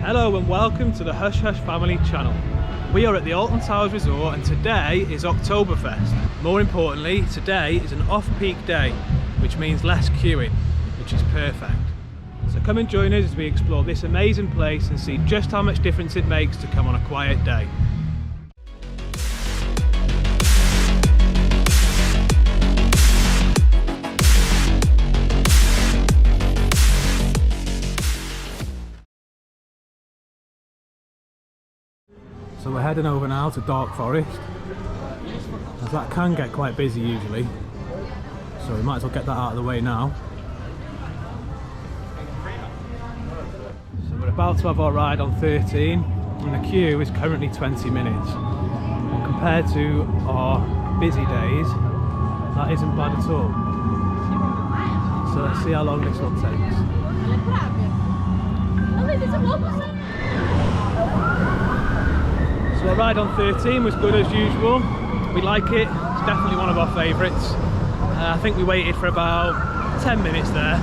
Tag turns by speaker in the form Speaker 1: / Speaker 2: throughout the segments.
Speaker 1: Hello and welcome to the Hush Hush Family channel. We are at the Alton Towers Resort and today is Oktoberfest. More importantly, today is an off-peak day, which means less queuing, which is perfect. So come and join us as we explore this amazing place and see just how much difference it makes to come on a quiet day. So we're heading over now to Dark Forest, as that can get quite busy usually, so we might as well get that out of the way now. So we're about to have our ride on 13 and the queue is currently 20 minutes. And compared to our busy days, that isn't bad at all. So let's see how long this one takes. So our ride on 13 was good as usual. We like it, it's definitely one of our favourites. I think we waited for about 10 minutes there,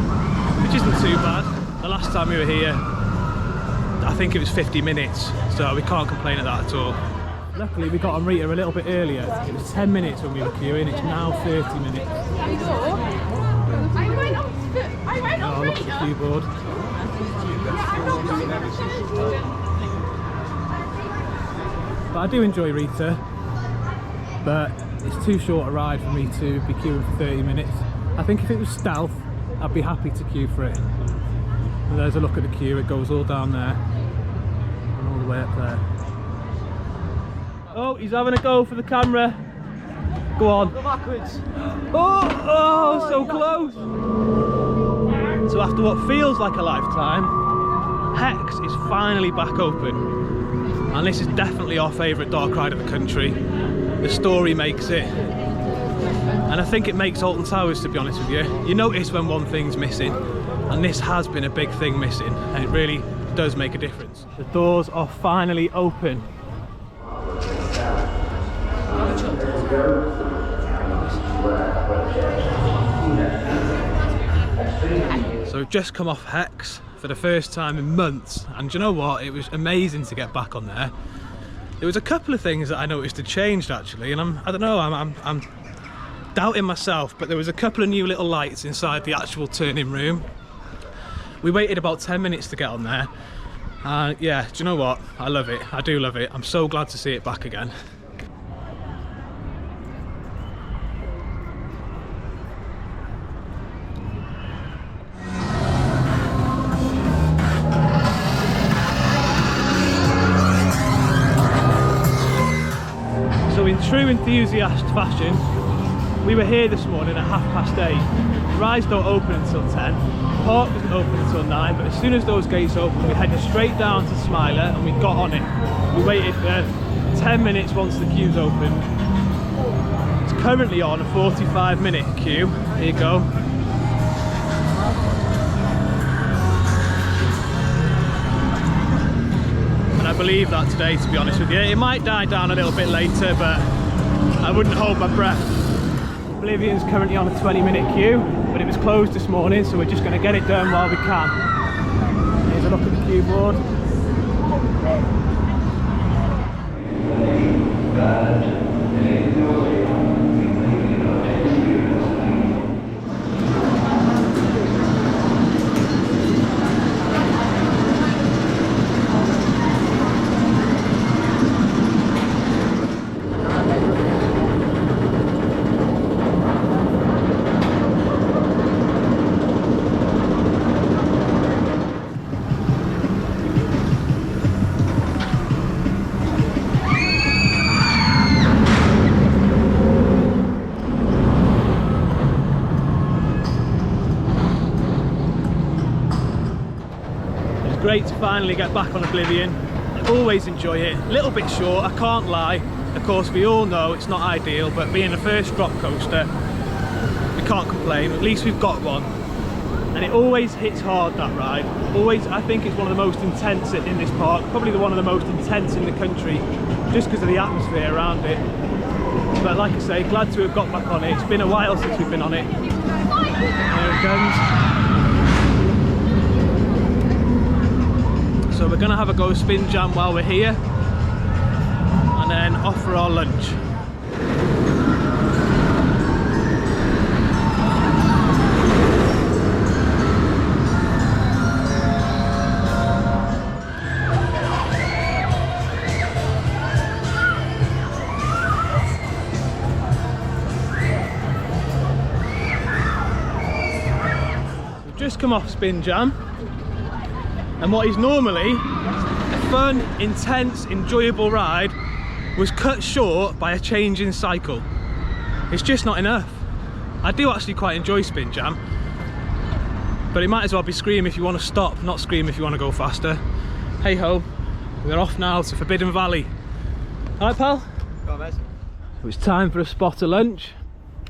Speaker 1: which isn't too bad. The last time we were here, I think it was 50 minutes, so we can't complain at that at all. Luckily we got on Rita a little bit earlier. It was 10 minutes when we were queuing, it's now 30 minutes. Oh, look at the queue board. But I do enjoy Rita, but it's too short a ride for me to be queuing for 30 minutes. I think if it was stealth, I'd be happy to queue for it. And there's a look at the queue, it goes all down there and all the way up there. Oh, he's having a go for the camera. Go on.
Speaker 2: Go backwards.
Speaker 1: Oh, so close. So after what feels like a lifetime, Hex is finally back open. And this is definitely our favourite dark ride of the country. The story makes it. And I think it makes Alton Towers, to be honest with you. You notice when one thing's missing, and this has been a big thing missing, and it really does make a difference. The doors are finally open. So we've just come off Hex for the first time in months, and do you know what, it was amazing to get back on there. There was a couple of things that I noticed had changed actually, and I don't know, I'm doubting myself, but there was a couple of new little lights inside the actual turning room. We waited about 10 minutes to get on there, and yeah, do you know what, I love it, I do love it. I'm so glad to see it back again. So in true enthusiast fashion, we were here this morning at 8:30. Rides don't open until 10, the park doesn't open until 9, but as soon as those gates open, we headed straight down to Smiler and we got on it. We waited for 10 minutes once the queue's open. It's currently on a 45-minute queue. Here you go. I believe that today, to be honest with you. It might die down a little bit later, but I wouldn't hold my breath. Oblivion's currently on a 20-minute queue, but it was closed this morning, so we're just going to get it done while we can. Here's a look at the queue board. Great to finally get back on Oblivion. I always enjoy it. A little bit short, I can't lie. Of course, we all know it's not ideal, but being the first drop coaster, we can't complain. At least we've got one. And it always hits hard, that ride. Always, I think it's one of the most intense in this park. Probably one of the most intense in the country, just because of the atmosphere around it. But like I say, glad to have got back on it. It's been a while since we've been on it. There it comes. So we're gonna have a go spin jam while we're here, and then off for our lunch. Just come off spin jam, and what is normally a fun, intense, enjoyable ride was cut short by a change in cycle. It's just not enough. I do actually quite enjoy spin jam, but it might as well be scream if you want to stop, not scream if you want to go faster. Hey ho, we're off now to Forbidden Valley. Alright pal?
Speaker 2: Go on, mate.
Speaker 1: So it's time for a spot of lunch,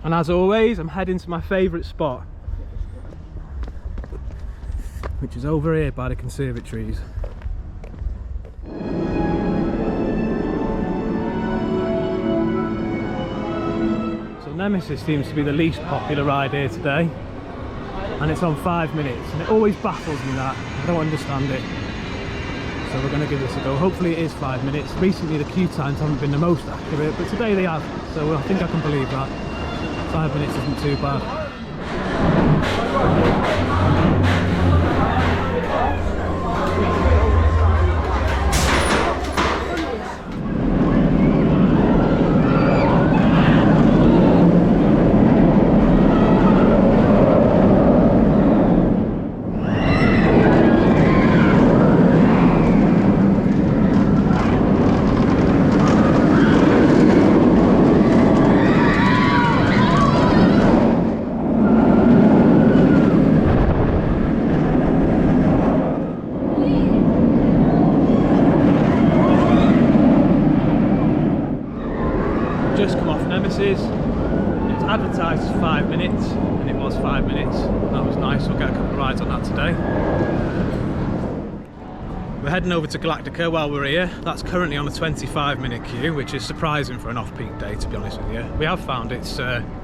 Speaker 1: and as always I'm heading to my favourite spot, which is over here by the conservatories. So Nemesis seems to be the least popular ride here today, and it's on 5 minutes, and it always baffles me that. I don't understand it. So we're going to give this a go. Hopefully it is 5 minutes. Recently the queue times haven't been the most accurate, but today they have, so I think I can believe that. 5 minutes isn't too bad. Just come off Nemesis. It's advertised as 5 minutes, and it was 5 minutes. That was nice. We'll get a couple of rides on that today. We're heading over to Galactica while we're here. That's currently on a 25-minute queue, which is surprising for an off-peak day, to be honest with you. We have found it's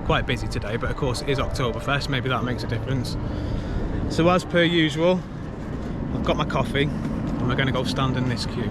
Speaker 1: quite busy today, but of course it is Oktoberfest. Maybe that makes a difference. So as per usual, I've got my coffee, and we're going to go stand in this queue.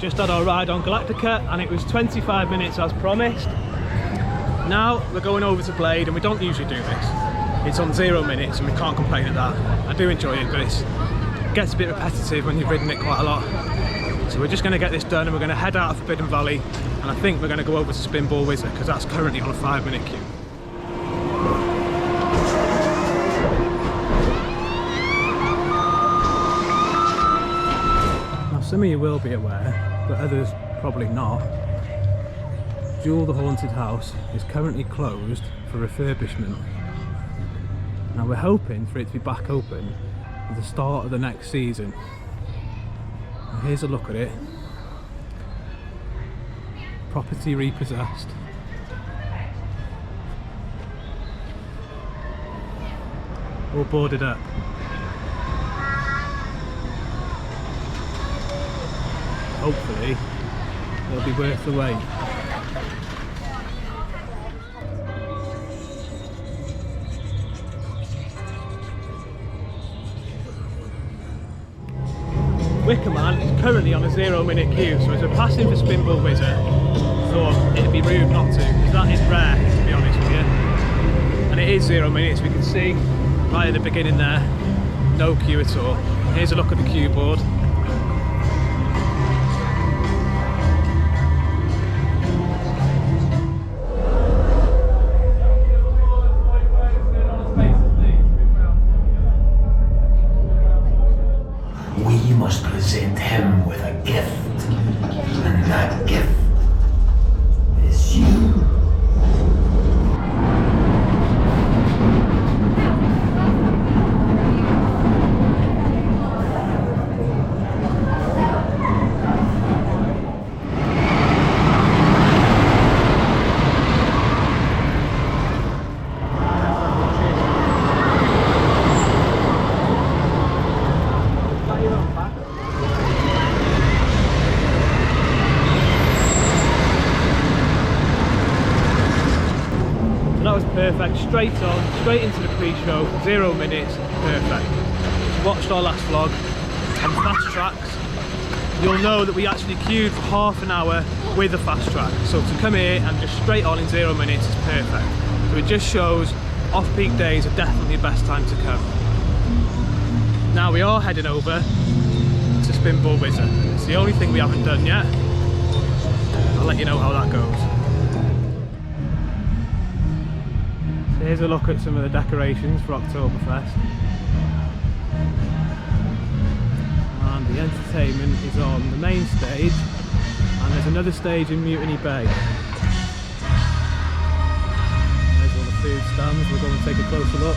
Speaker 1: Just had our ride on Galactica, and it was 25 minutes as promised. Now we're going over to Blade, and we don't usually do this. It's on 0 minutes and we can't complain at that. I do enjoy it, but it gets a bit repetitive when you've ridden it quite a lot. So we're just going to get this done, and we're going to head out of Forbidden Valley, and I think we're going to go over to Spinball Wizard, because that's currently on a 5-minute queue. Now some of you will be aware, but others probably not. Jewel the Haunted House is currently closed for refurbishment. Now we're hoping for it to be back open at the start of the next season. Now here's a look at it. Property repossessed. All boarded up. Hopefully it'll be worth the wait. Wickerman is currently on a 0-minute queue, so as we're passing for Spinball Wizard, thought it'd be rude not to, because that is rare, to be honest with you. And it is 0 minutes, we can see right at the beginning there, no queue at all. Here's a look at the queue board.
Speaker 3: We must present him with a gift, and that gift is you.
Speaker 1: Perfect, straight on, straight into the pre-show, 0 minutes, perfect. Watched our last vlog on fast tracks. You'll know that we actually queued for half an hour with a fast track. So to come here and just straight on in 0 minutes is perfect. So it just shows off-peak days are definitely the best time to come. Now we are heading over to Spinball Wizard. It's the only thing we haven't done yet. I'll let you know how that goes. So here's a look at some of the decorations for Oktoberfest. And the entertainment is on the main stage, and there's another stage in Mutiny Bay. There's all the food stands, we'll go and take a closer look.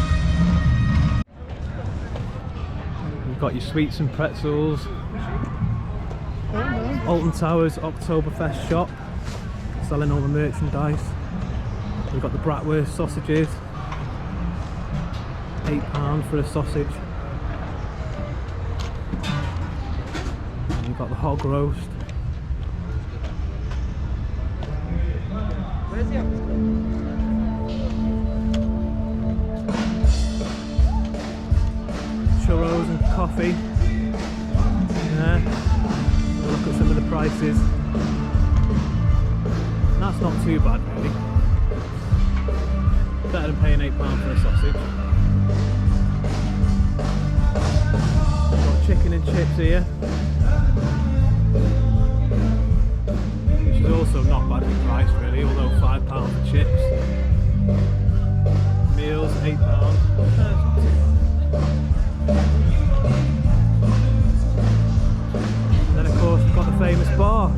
Speaker 1: You've got your sweets and pretzels. Alton Towers Oktoberfest shop, selling all the merchandise. We've got the bratwurst sausages, £8 for a sausage. And you've got the hog roast.
Speaker 2: Where's the office?
Speaker 1: Churros and coffee. Yeah. Look at some of the prices. And that's not too bad really. Better than paying £8 for a sausage. Got chicken and chips here, which is also not badly priced really, although £5 for chips. Meals £8. And then of course we've got the famous bar.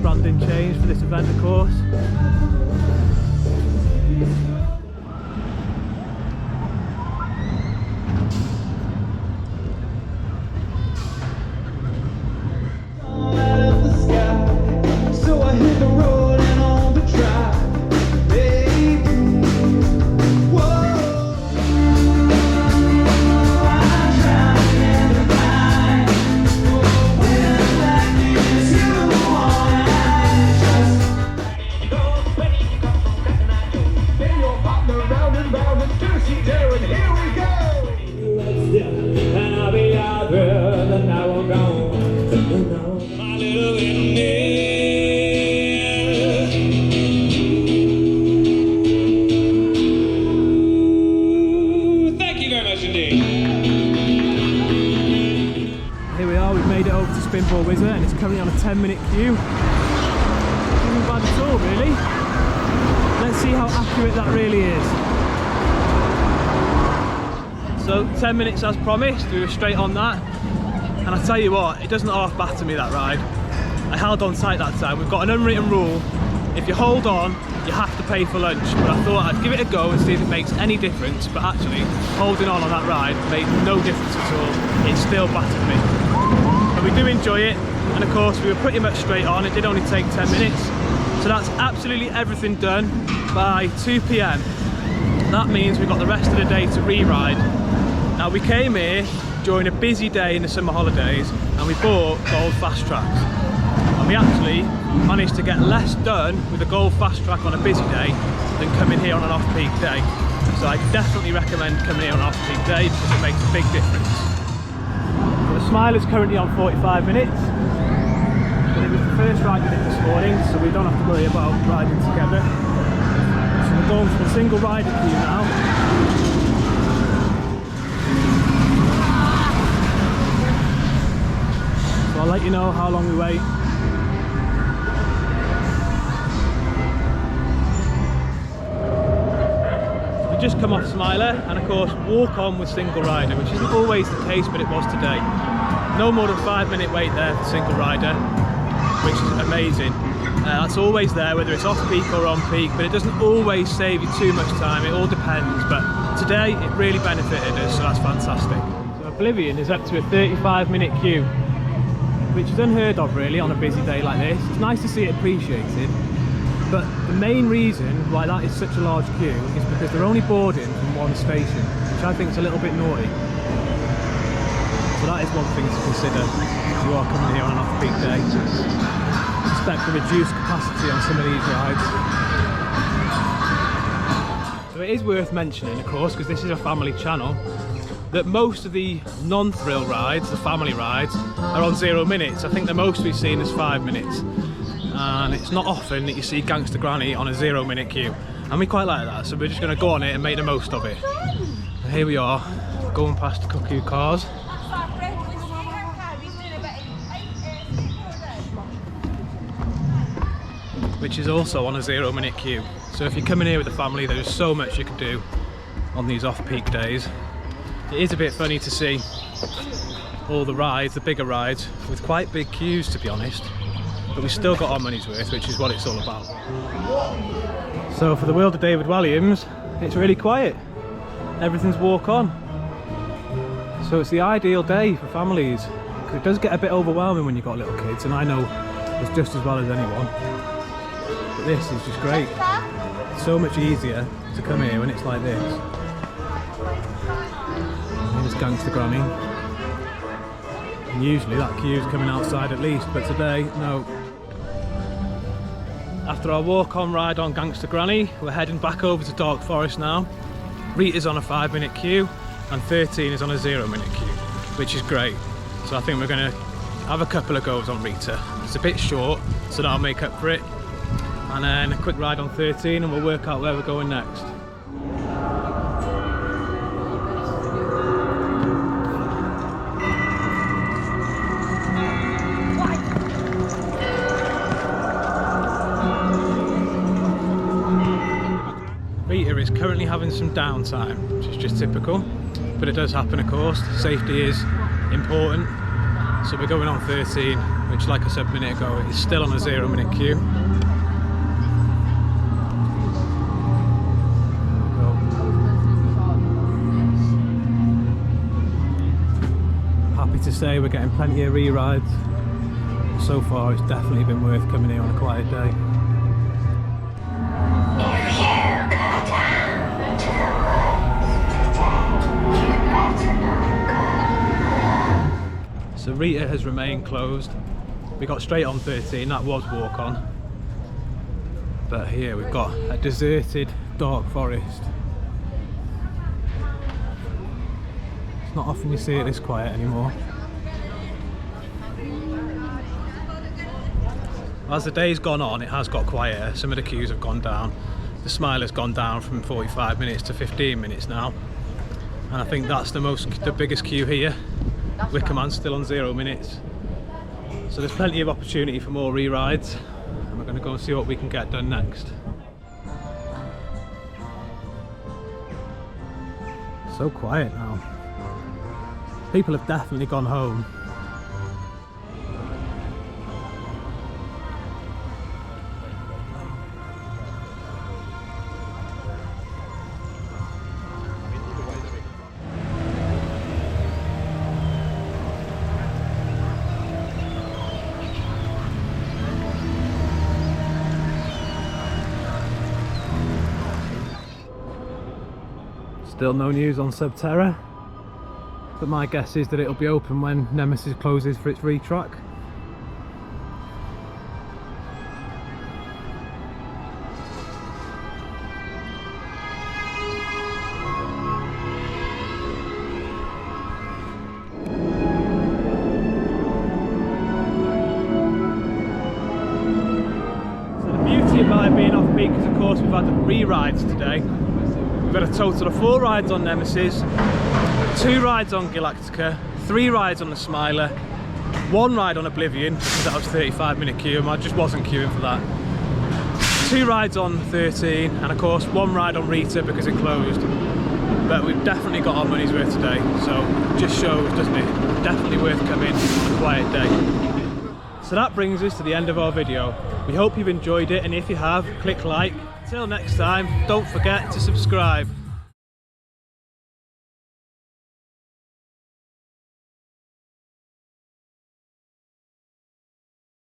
Speaker 1: Branding change for this event of course. Spinball Wizard, and it's currently on a 10-minute queue. Not even bad at all really. Let's see how accurate that really is. So 10 minutes as promised, we were straight on that, and I tell you what, it doesn't half batter me that ride. I held on tight that time. We've got an unwritten rule, if you hold on you have to pay for lunch, but I thought I'd give it a go and see if it makes any difference, but actually holding on that ride made no difference at all. It still battered me. We do enjoy it, and of course we were pretty much straight on. It did only take 10 minutes, so that's absolutely everything done by 2 PM. That means we've got the rest of the day to re-ride. Now we came here during a busy day in the summer holidays and we bought gold fast tracks, and we actually managed to get less done with a gold fast track on a busy day than coming here on an off-peak day. So I definitely recommend coming here on an off-peak day because it makes a big difference. The Smiler's currently on 45 minutes, but it was the first ride we did this morning, so we don't have to worry about riding together. So we're going for a single rider queue now. So I'll let you know how long we wait. We just come off Smiler and of course walk on with single rider, which isn't always the case, but it was today. No more than 5-minute wait there for single rider, which is amazing. That's always there, whether it's off peak or on peak, but it doesn't always save you too much time. It all depends, but today it really benefited us, so that's fantastic. So Oblivion is up to a 35-minute queue, which is unheard of really on a busy day like this. It's nice to see it appreciated. But the main reason why that is such a large queue is because they're only boarding from one station, which I think is a little bit naughty. So that is one thing to consider if you are coming here on an off-peak day. I suspect a reduced capacity on some of these rides. So it is worth mentioning, of course, because this is a family channel, that most of the non-thrill rides, the family rides, are on 0 minutes. I think the most we've seen is 5 minutes. And it's not often that you see Gangster Granny on a 0 minute queue. And we quite like that, so we're just going to go on it and make the most of it. And here we are, going past the cuckoo cars. Which is also on a 0 minute queue. So if you're coming here with a family, there's so much you can do on these off-peak days. It is a bit funny to see all the rides, the bigger rides, with quite big queues, to be honest. But we've still got our money's worth, which is what it's all about. So for the World of David Williams, it's really quiet. Everything's walk on. So it's the ideal day for families, because it does get a bit overwhelming when you've got little kids, and I know it's just as well as anyone. But this is just great. It's so much easier to come here when it's like this. Here's Gangster Granny. And usually that queue's coming outside at least, but today, no. After our walk-on ride on Gangster Granny, we're heading back over to Dark Forest now. Rita's on a 5 minute queue and 13 is on a 0 minute queue, which is great. So I think we're going to have a couple of goes on Rita. It's a bit short, so that'll make up for it. And then a quick ride on 13 and we'll work out where we're going next. Rita is currently having some downtime, which is just typical, but it does happen, of course. Safety is important. So we're going on 13, which, like I said a minute ago, is still on a 0 minute queue. Happy to say we're getting plenty of re-rides. So far it's definitely been worth coming here on a quiet day. So Rita has remained closed. We got straight on 13, that was walk on. But here we've got a deserted Dark Forest. It's not often you see it this quiet anymore. As the day's gone on, it has got quieter. Some of the queues have gone down. The Smiler's gone down from 45 minutes to 15 minutes now. And I think that's the biggest queue here. Wickerman's still on 0 minutes. So there's plenty of opportunity for more re-rides. And we're going to go and see what we can get done next. So quiet now. People have definitely gone home. Still no news on Subterra, but my guess is that it'll be open when Nemesis closes for its retrack. So the beauty about being off peak is, of course, we've had the re-rides today. We've got a total of 4 rides on Nemesis, 2 rides on Galactica, 3 rides on the Smiler, 1 ride on Oblivion, because that was a 35 minute queue and I just wasn't queuing for that. 2 rides on 13, and of course 1 ride on Rita because it closed. But we've definitely got our money's worth today, so it just shows, doesn't it? Definitely worth coming on a quiet day. So that brings us to the end of our video. We hope you've enjoyed it, and if you have, click like. Until next time, don't forget to subscribe.